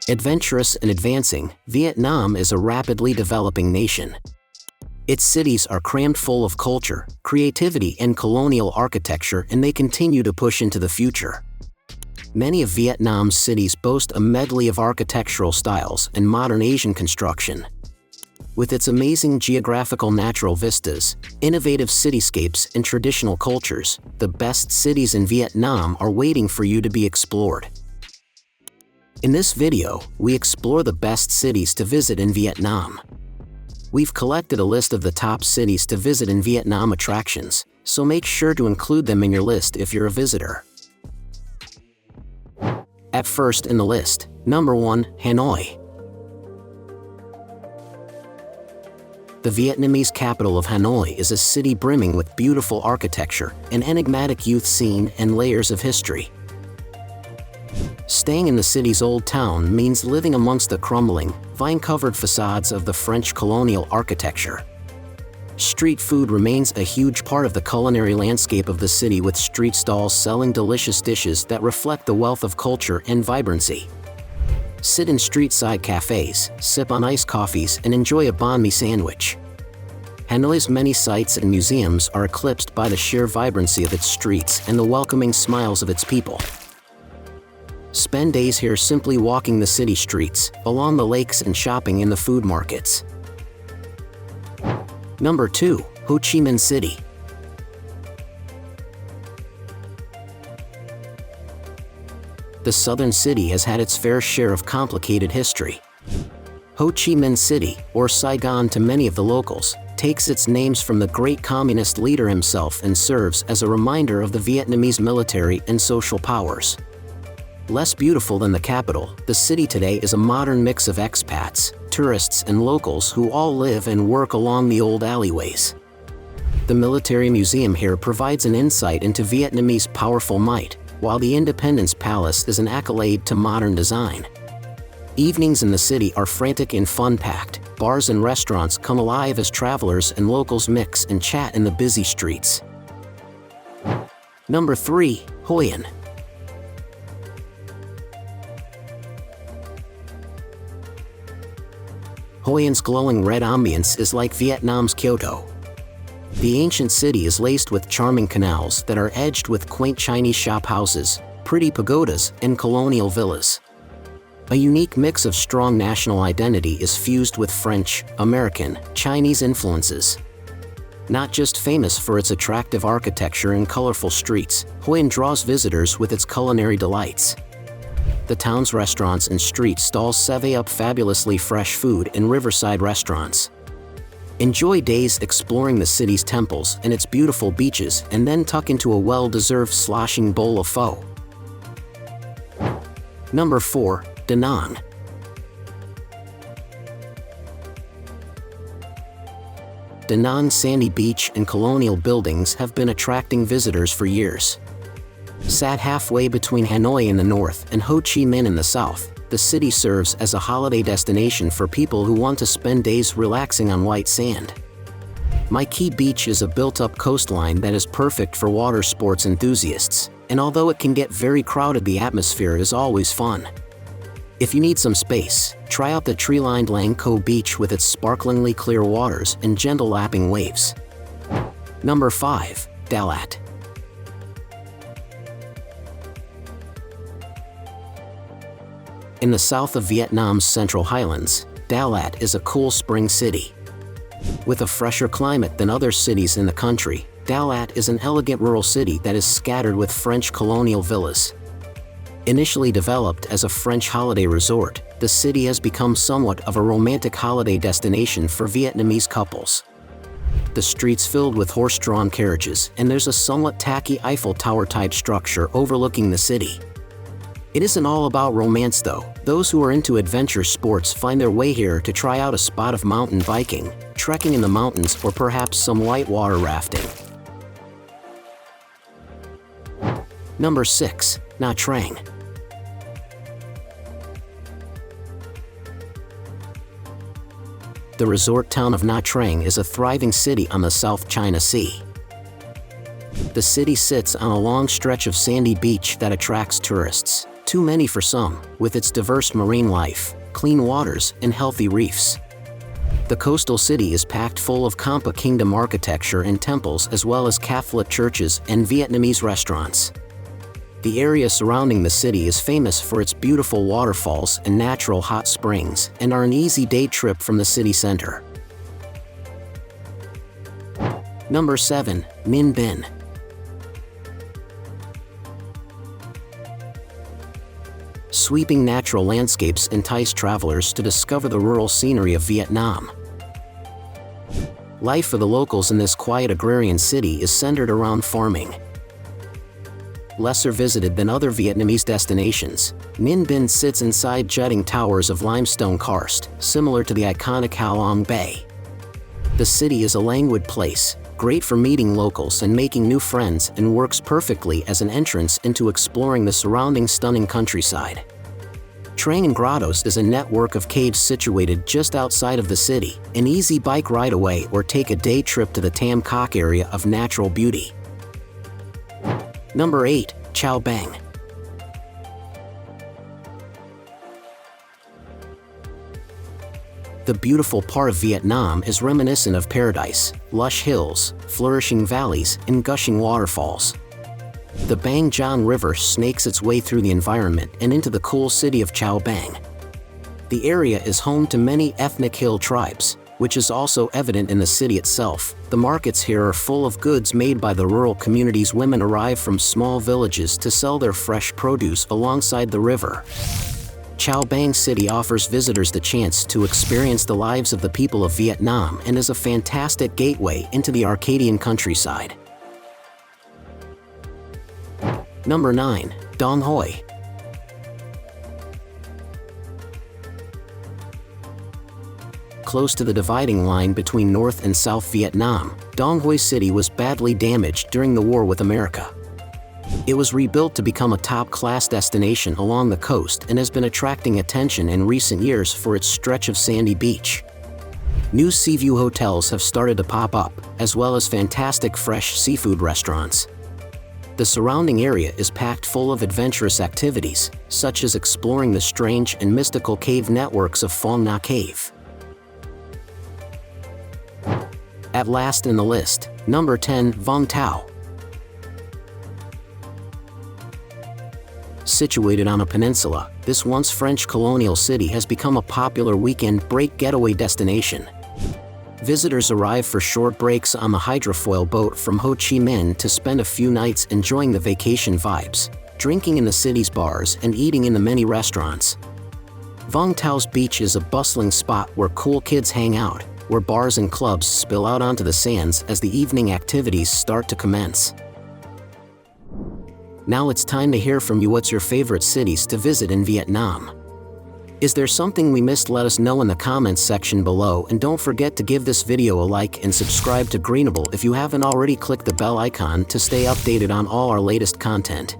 Adventurous and advancing, Vietnam is a rapidly developing nation. Its cities are crammed full of culture, creativity, and colonial architecture, and they continue to push into the future. Many of Vietnam's cities boast a medley of architectural styles and modern Asian construction. With its amazing geographical natural vistas, innovative cityscapes, and traditional cultures, the best cities in Vietnam are waiting for you to be explored. In this video, we explore the best cities to visit in Vietnam. We've collected a list of the top cities to visit in Vietnam attractions, so make sure to include them in your list if you're a visitor. At first in the list, number 1, Hanoi. The Vietnamese capital of Hanoi is a city brimming with beautiful architecture, an enigmatic youth scene, and layers of history. Staying in the city's old town means living amongst the crumbling, vine-covered facades of the French colonial architecture. Street food remains a huge part of the culinary landscape of the city, with street stalls selling delicious dishes that reflect the wealth of culture and vibrancy. Sit in street-side cafes, sip on iced coffees, and enjoy a banh mi sandwich. Hanoi's many sites and museums are eclipsed by the sheer vibrancy of its streets and the welcoming smiles of its people. Spend days here simply walking the city streets, along the lakes, and shopping in the food markets. Number 2, Ho Chi Minh City. The southern city has had its fair share of complicated history. Ho Chi Minh City, or Saigon to many of the locals, takes its names from the great communist leader himself and serves as a reminder of the Vietnamese military and social powers. Less beautiful than the capital, the city today is a modern mix of expats, tourists, and locals who all live and work along the old alleyways. The military museum here provides an insight into Vietnamese powerful might, while the Independence Palace is an accolade to modern design. Evenings in the city are frantic and fun-packed. Bars and restaurants come alive as travelers and locals mix and chat in the busy streets. Number 3, Hoi An. Hoi An's glowing red ambience is like Vietnam's Kyoto. The ancient city is laced with charming canals that are edged with quaint Chinese shop houses, pretty pagodas, and colonial villas. A unique mix of strong national identity is fused with French, American, Chinese influences. Not just famous for its attractive architecture and colorful streets, Hoi An draws visitors with its culinary delights. The town's restaurants and street stalls serve up fabulously fresh food in riverside restaurants. Enjoy days exploring the city's temples and its beautiful beaches, and then tuck into a well-deserved sloshing bowl of pho. Number 4, Da Nang. Da Nang's sandy beach and colonial buildings have been attracting visitors for years. Sat halfway between Hanoi in the north and Ho Chi Minh in the south, the city serves as a holiday destination for people who want to spend days relaxing on white sand. Mai Kea Beach is a built-up coastline that is perfect for water sports enthusiasts, and although it can get very crowded, the atmosphere is always fun. If you need some space, try out the tree-lined Lang Co Beach with its sparklingly clear waters and gentle lapping waves. Number 5, Dalat. In the south of Vietnam's Central Highlands, Dalat is a cool spring city. With a fresher climate than other cities in the country, Dalat is an elegant rural city that is scattered with French colonial villas. Initially developed as a French holiday resort, the city has become somewhat of a romantic holiday destination for Vietnamese couples. The streets filled with horse-drawn carriages, and there's a somewhat tacky Eiffel Tower-type structure overlooking the city. It isn't all about romance though. Those who are into adventure sports find their way here to try out a spot of mountain biking, trekking in the mountains, or perhaps some whitewater rafting. Number 6, Nha Trang. The resort town of Nha Trang is a thriving city on the South China Sea. The city sits on a long stretch of sandy beach that attracts tourists. Too many for some, with its diverse marine life, clean waters, and healthy reefs. The coastal city is packed full of Kampa Kingdom architecture and temples, as well as Catholic churches and Vietnamese restaurants. The area surrounding the city is famous for its beautiful waterfalls and natural hot springs, and are an easy day trip from the city center. Number 7. Ninh Binh. Sweeping natural landscapes entice travelers to discover the rural scenery of Vietnam. Life for the locals in this quiet agrarian city is centered around farming. Lesser visited than other Vietnamese destinations, Ninh Binh sits inside jutting towers of limestone karst, similar to the iconic Halong Bay. The city is a languid place, great for meeting locals and making new friends, and works perfectly as an entrance into exploring the surrounding stunning countryside. Trang Grottos is a network of caves situated just outside of the city, an easy bike ride away, or take a day trip to the Tam Kok area of natural beauty. Number 8. Cao Bang. The beautiful part of Vietnam is reminiscent of paradise: lush hills, flourishing valleys, and gushing waterfalls. The Bang John River snakes its way through the environment and into the cool city of Cao Bang. The area is home to many ethnic hill tribes, which is also evident in the city itself. The markets here are full of goods made by the rural communities. Women arrive from small villages to sell their fresh produce alongside the river. Cao Bang City offers visitors the chance to experience the lives of the people of Vietnam and is a fantastic gateway into the Arcadian countryside. Number 9. Dong Hoi. Close to the dividing line between North and South Vietnam, Dong Hoi City was badly damaged during the war with America. It was rebuilt to become a top-class destination along the coast and has been attracting attention in recent years for its stretch of sandy beach. New seaview hotels have started to pop up, as well as fantastic fresh seafood restaurants. The surrounding area is packed full of adventurous activities, such as exploring the strange and mystical cave networks of Phong Nha Cave. At last in the list, number 10. Vung Tau. Situated on a peninsula, this once French colonial city has become a popular weekend break getaway destination. Visitors arrive for short breaks on the hydrofoil boat from Ho Chi Minh to spend a few nights enjoying the vacation vibes, drinking in the city's bars and eating in the many restaurants. Vung Tau's beach is a bustling spot where cool kids hang out, where bars and clubs spill out onto the sands as the evening activities start to commence. Now it's time to hear from you. What's your favorite cities to visit in Vietnam? Is there something we missed? Let us know in the comments section below, and don't forget to give this video a like and subscribe to Greenable if you haven't already. Click the bell icon to stay updated on all our latest content.